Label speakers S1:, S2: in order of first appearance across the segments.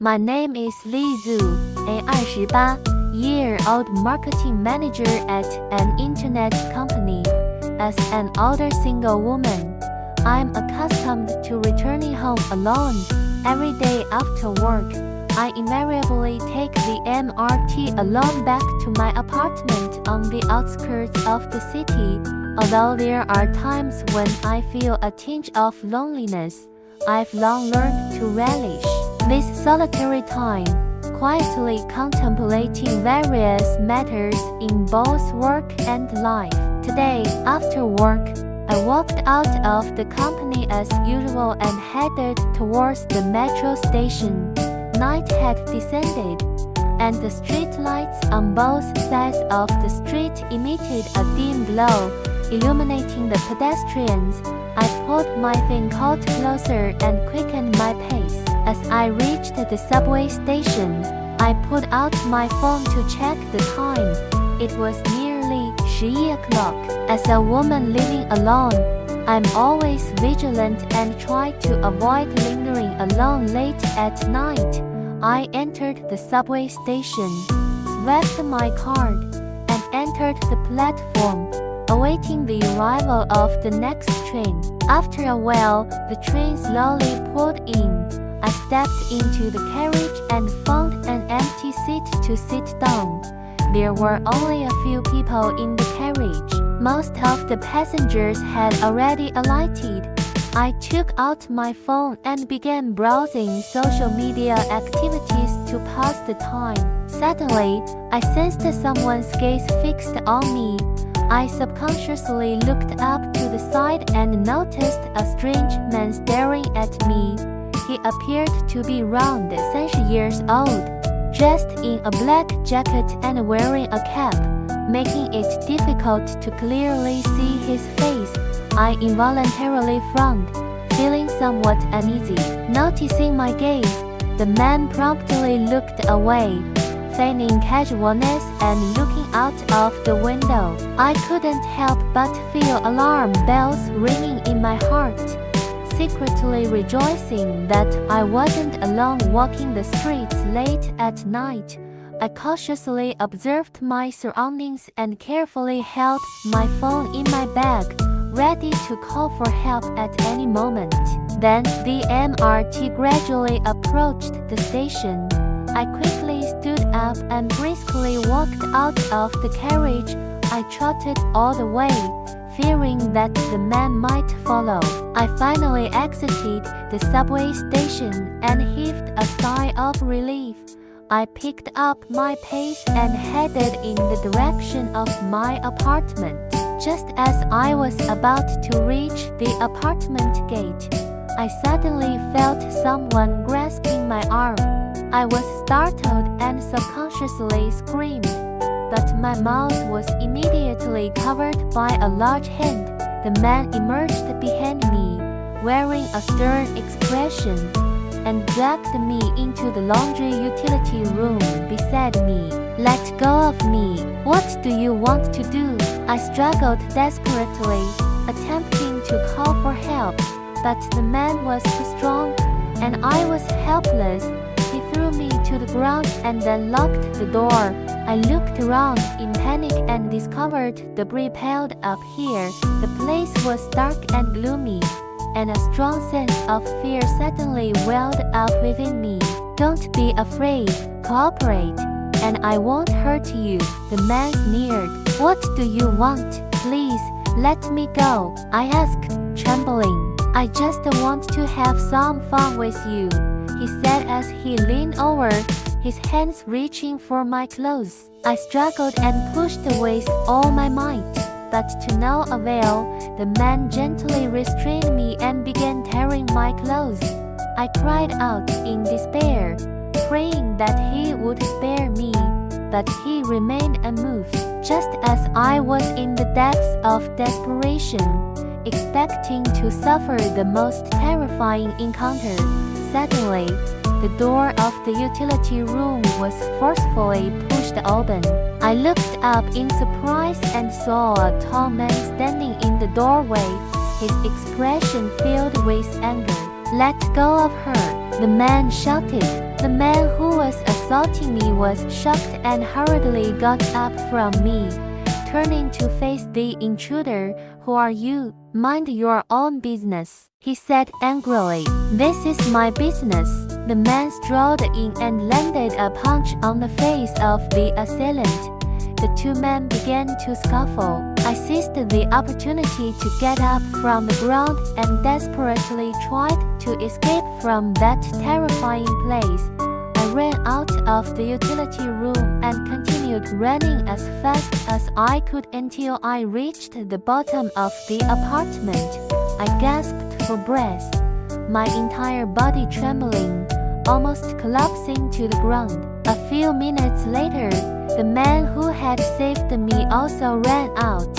S1: My name is Li Zhu, a 28-year-old marketing manager at an internet company. As an older single woman, I'm accustomed to returning home alone. Every day after work, I invariably take the MRT alone back to my apartment on the outskirts of the city. Although there are times when I feel a tinge of loneliness, I've long learned to relish this solitary time, quietly contemplating various matters in both work and life. Today, after work, I walked out of the company as usual and headed towards the metro station. Night had descended, and the streetlights on both sides of the street emitted a dim glow, illuminating the pedestrians. I pulled my thin coat closer and quickened my pace. As I reached the subway station, I pulled out my phone to check the time. It was nearly 11 o'clock. As a woman living alone, I'm always vigilant and try to avoid lingering alone late at night. I entered the subway station, swept my card, and entered the platform, awaiting the arrival of the next train. After a while, the train slowly pulled in. I stepped into the carriage and found an empty seat to sit down. There were only a few people in the carriage. Most of the passengers had already alighted. I took out my phone and began browsing social media activities to pass the time. Suddenly, I sensed someone's gaze fixed on me. I subconsciously looked up to the side and noticed a strange man staring at me. He appeared to be around 30 years old, dressed in a black jacket and wearing a cap, making it difficult to clearly see his face. I involuntarily frowned, feeling somewhat uneasy. Noticing my gaze, the man promptly looked away, feigning casualness and looking out of the window. I couldn't help but feel alarm bells ringing in my heart. Secretly rejoicing that I wasn't alone walking the streets late at night, I cautiously observed my surroundings and carefully held my phone in my bag, ready to call for help at any moment. Then the MRT gradually approached the station. I quickly stood up and briskly walked out of the carriage. I trotted all the way, fearing that the man might follow. I finally exited the subway station and heaved a sigh of relief. I picked up my pace and headed in the direction of my apartment. Just as I was about to reach the apartment gate, I suddenly felt someone grasping my arm. I was startled and subconsciously screamed, but my mouth was immediately covered by a large hand. The man emerged behind me, wearing a stern expression, and dragged me into the laundry utility room beside me. "Let go of me. What do you want to do?" I struggled desperately, attempting to call for help, but the man was too strong, and I was helpless. He threw me to the ground and then locked the door. I looked around in panic and discovered debris piled up here. The place was dark and gloomy, and a strong sense of fear suddenly welled up within me. "Don't be afraid, cooperate, and I won't hurt you," the man sneered. "What do you want? Please, let me go," I asked, trembling. "I just want to have some fun with you," he said as he leaned over, his hands reaching for my clothes. I struggled and pushed with all my might, but to no avail. The man gently restrained me and began tearing my clothes. I cried out in despair, praying that he would spare me, but he remained unmoved. Just as I was in the depths of desperation, expecting to suffer the most terrifying encounter, suddenly, the door of the utility room was forcefully pushed open. I looked up in surprise and saw a tall man standing in the doorway, his expression filled with anger. "Let go of her," the man shouted. The man who was assaulting me was shocked and hurriedly got up from me. Turning to face the intruder, "Who are you? Mind your own business," he said angrily. "This is my business." The man strode in and landed a punch on the face of the assailant. The two men began to scuffle. I seized the opportunity to get up from the ground and desperately tried to escape from that terrifying place. I ran out of the utility room and continued running as fast as I could until I reached the bottom of the apartment. I gasped for breath, my entire body trembling, almost collapsing to the ground. A few minutes later, the man who had saved me also ran out.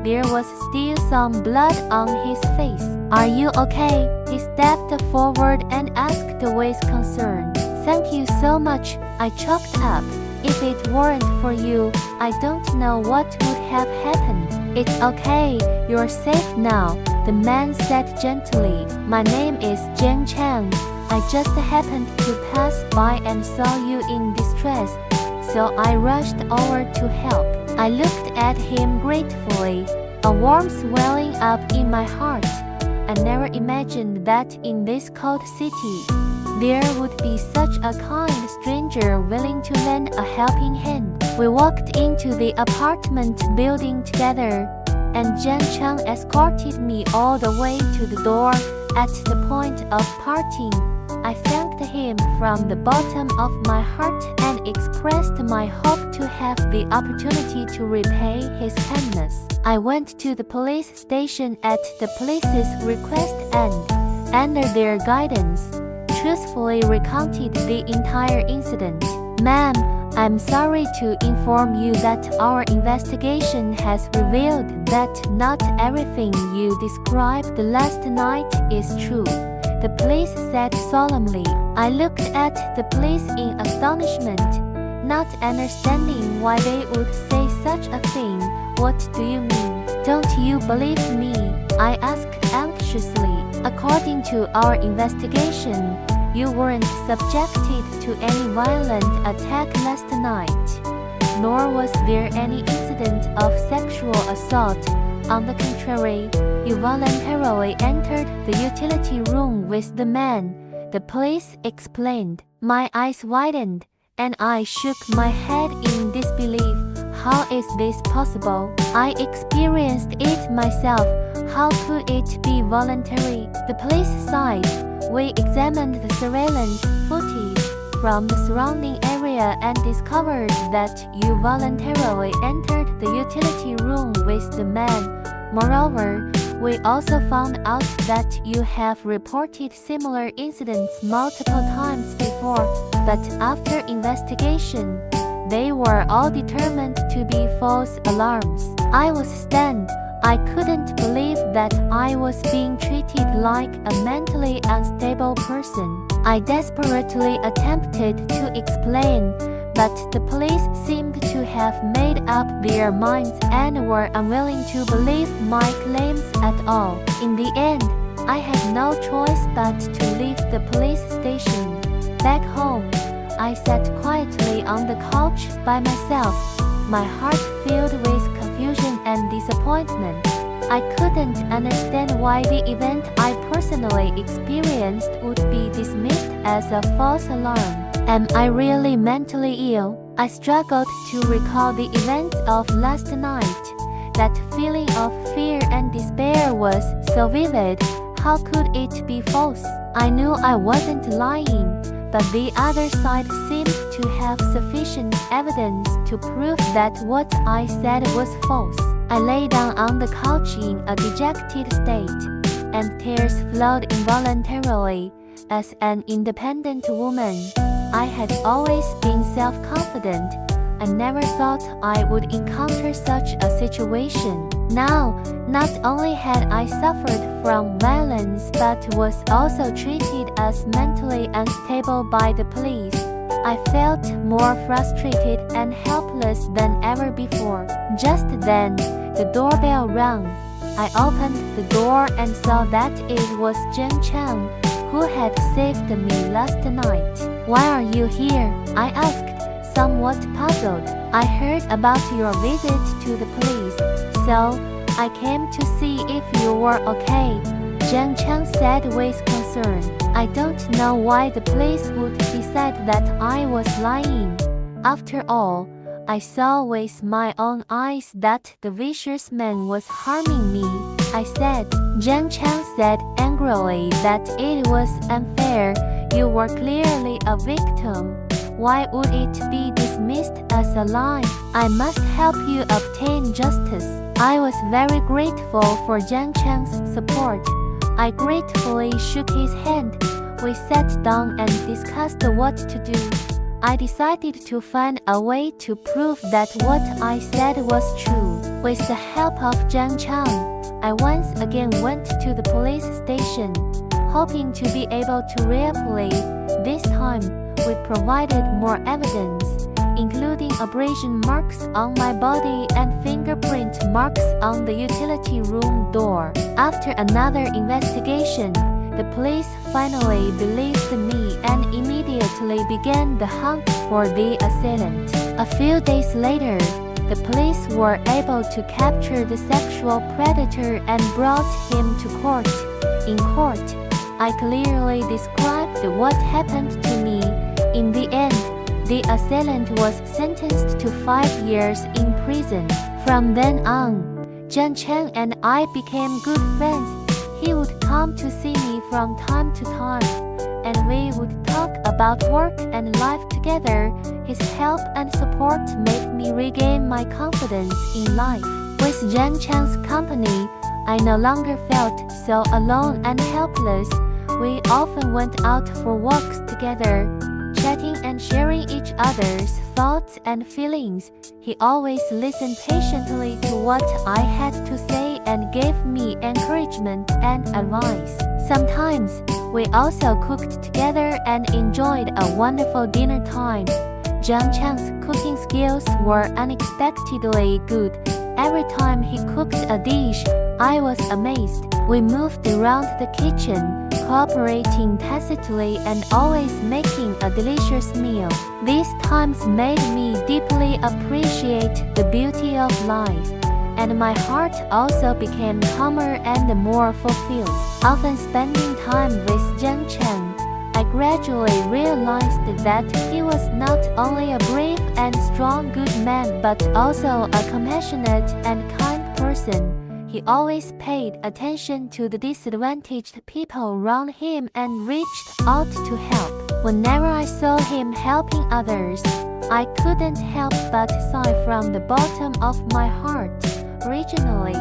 S1: There was still some blood on his face. "Are you okay?" He stepped forward and asked with concern. "Thank you so much," I choked up. "If it weren't for you, I don't know what would have happened." "It's okay, you're safe now," the man said gently. "My name is Jiang Chang. I just happened to pass by and saw you in distress, so I rushed over to help." I looked at him gratefully, a warmth welling up in my heart. I never imagined that in this cold city, there would be such a kind stranger willing to lend a helping hand. We walked into the apartment building together, and Jiang Chang escorted me all the way to the door. At the point of parting, I thanked him from the bottom of my heart and expressed my hope to have the opportunity to repay his kindness. I went to the police station at the police's request and, under their guidance, truthfully recounted the entire incident. "Ma'am, I'm sorry to inform you that our investigation has revealed that not everything you described last night is true," the police said solemnly. I looked at the police in astonishment, not understanding why they would say such a thing. "What do you mean? Don't you believe me?" I asked anxiously. "According to our investigation, you weren't subjected to any violent attack last night, nor was there any incident of sexual assault. On the contrary, you voluntarily entered the utility room with the man," the police explained. My eyes widened, and I shook my head in disbelief. "How is this possible? I experienced it myself. How could it be voluntary?" The police sighed. "We examined the surveillance footage from the surrounding area and discovered that you voluntarily entered the utility room with the man. Moreover, we also found out that you have reported similar incidents multiple times before, but after investigation, they were all determined to be false alarms." I was stunned. I couldn't believe that I was being treated like a mentally unstable person. I desperately attempted to explain, but the police seemed to have made up their minds and were unwilling to believe my claims at all. In the end, I had no choice but to leave the police station. Back home, I sat quietly on the couch by myself, my heart filled with confusion and disappointment. I couldn't understand why the event I personally experienced would be dismissed as a false alarm. Am I really mentally ill? I struggled to recall the events of last night. That feeling of fear and despair was so vivid. How could it be false? I knew I wasn't lying, but the other side seemed to have sufficient evidence to prove that what I said was false. I lay down on the couch in a dejected state, and tears flowed involuntarily. As an independent woman, I had always been self-confident. I never thought I would encounter such a situation. Now, not only had I suffered from violence but was also treated as mentally unstable by the police. I felt more frustrated and helpless than ever before. Just then, the doorbell rang. I opened the door and saw that it was Jiang Chang, who had saved me last night. Why are you here? I asked, somewhat puzzled. I heard about your visit to the police, so I came to see if you were okay, Jiang Chang said with concern. I don't know why the police would decide that I was lying. After all, I saw with my own eyes that the vicious man was harming me, I said. Jiang Chang said angrily that it was unfair. You were clearly a victim. Why would it be dismissed as a lie? I must help you obtain justice. I was very grateful for Jiang Chang's support. I gratefully shook his hand. We sat down and discussed what to do. I decided to find a way to prove that what I said was true. With the help of Jiang Chang, I once again went to the police station, hoping to be able to reapply. This time, we provided more evidence, including abrasion marks on my body and fingerprint marks on the utility room door. After another investigation, the police finally believed me and immediately began the hunt for the assailant. A few days later, the police were able to capture the sexual predator and brought him to court. In court, I clearly described what happened to me. In the end, the assailant was sentenced to 5 years in prison. From then on, Jiang Chang and I became good friends. He would come to see me from time to time, and we would talk about work and life together. His help and support made me regain my confidence in life. With Jiang Chang's company, I no longer felt so alone and helpless. We often went out for walks together, chatting and sharing each other's thoughts and feelings. He always listened patiently to what I had to say and gave me encouragement and advice. Sometimes, we also cooked together and enjoyed a wonderful dinner time. Jiang Chang's cooking skills were unexpectedly good. Every time he cooked a dish, I was amazed. We moved around the kitchen, cooperating tacitly and always making a delicious meal. These times made me deeply appreciate the beauty of life, and my heart also became calmer and more fulfilled. Often spending time with Jiang Chang, I gradually realized that he was not only a brave and strong good man but also a compassionate and kind person. He always paid attention to the disadvantaged people around him and reached out to help. Whenever I saw him helping others, I couldn't help but sigh from the bottom of my heart. Originally,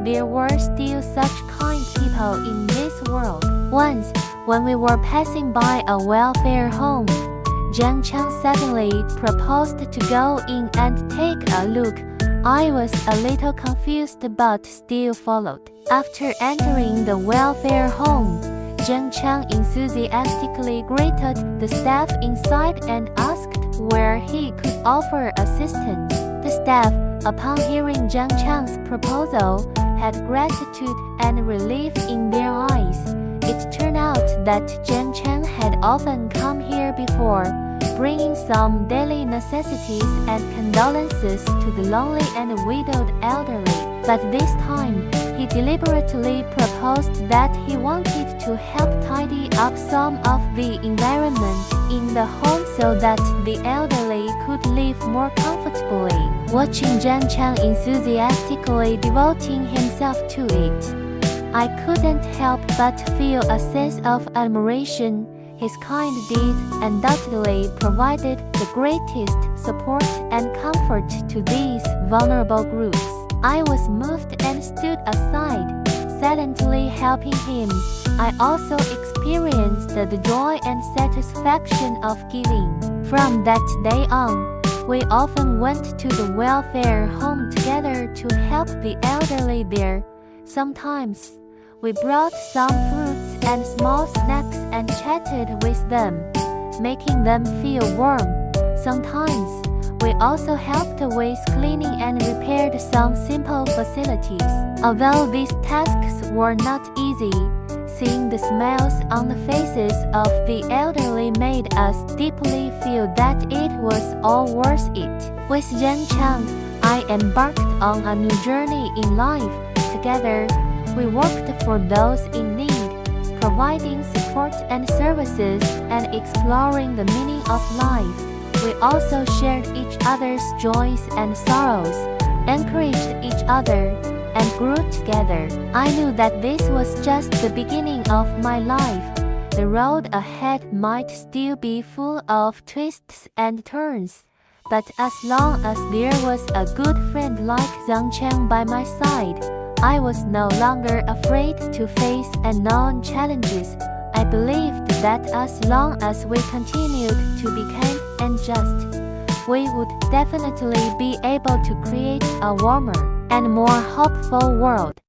S1: there were still such kind people in this world. Once, when we were passing by a welfare home, Jiang Chang suddenly proposed to go in and take a look. I was a little confused but still followed. After entering the welfare home, Jiang Chang enthusiastically greeted the staff inside and asked where he could offer assistance. The staff, upon hearing Jiang Chang's proposal, had gratitude and relief in their eyes. It turned out that Jiang Chang had often come here before, bringing some daily necessities and condolences to the lonely and widowed elderly. But this time, he deliberately proposed that he wanted to help tidy up some of the environment in the home so that the elderly could live more comfortably. Watching Jiang Chang enthusiastically devoting himself to it, I couldn't help but feel a sense of admiration. His kind deeds undoubtedly provided the greatest support and comfort to these vulnerable groups. I was moved and stood aside, silently helping him. I also experienced the joy and satisfaction of giving. From that day on, we often went to the welfare home together to help the elderly there. Sometimes, we brought some fruits and small snacks and chatted with them, making them feel warm. Sometimes, we also helped with cleaning and repaired some simple facilities. Although these tasks were not easy, Seeing the smiles on the faces of the elderly made us deeply feel that it was all worth it. With Zhang Chang, I embarked on a new journey in life. Together, we worked for those in need, providing support and services and exploring the meaning of life. We also shared each other's joys and sorrows, encouraged each other, and grew together. I knew that this was just the beginning of my life. The road ahead might still be full of twists and turns, but as long as there was a good friend like Zhang Chang by my side, I was no longer afraid to face unknown challenges. I believed that as long as we continued to be kind and just, we would definitely be able to create a warmer and more hopeful world.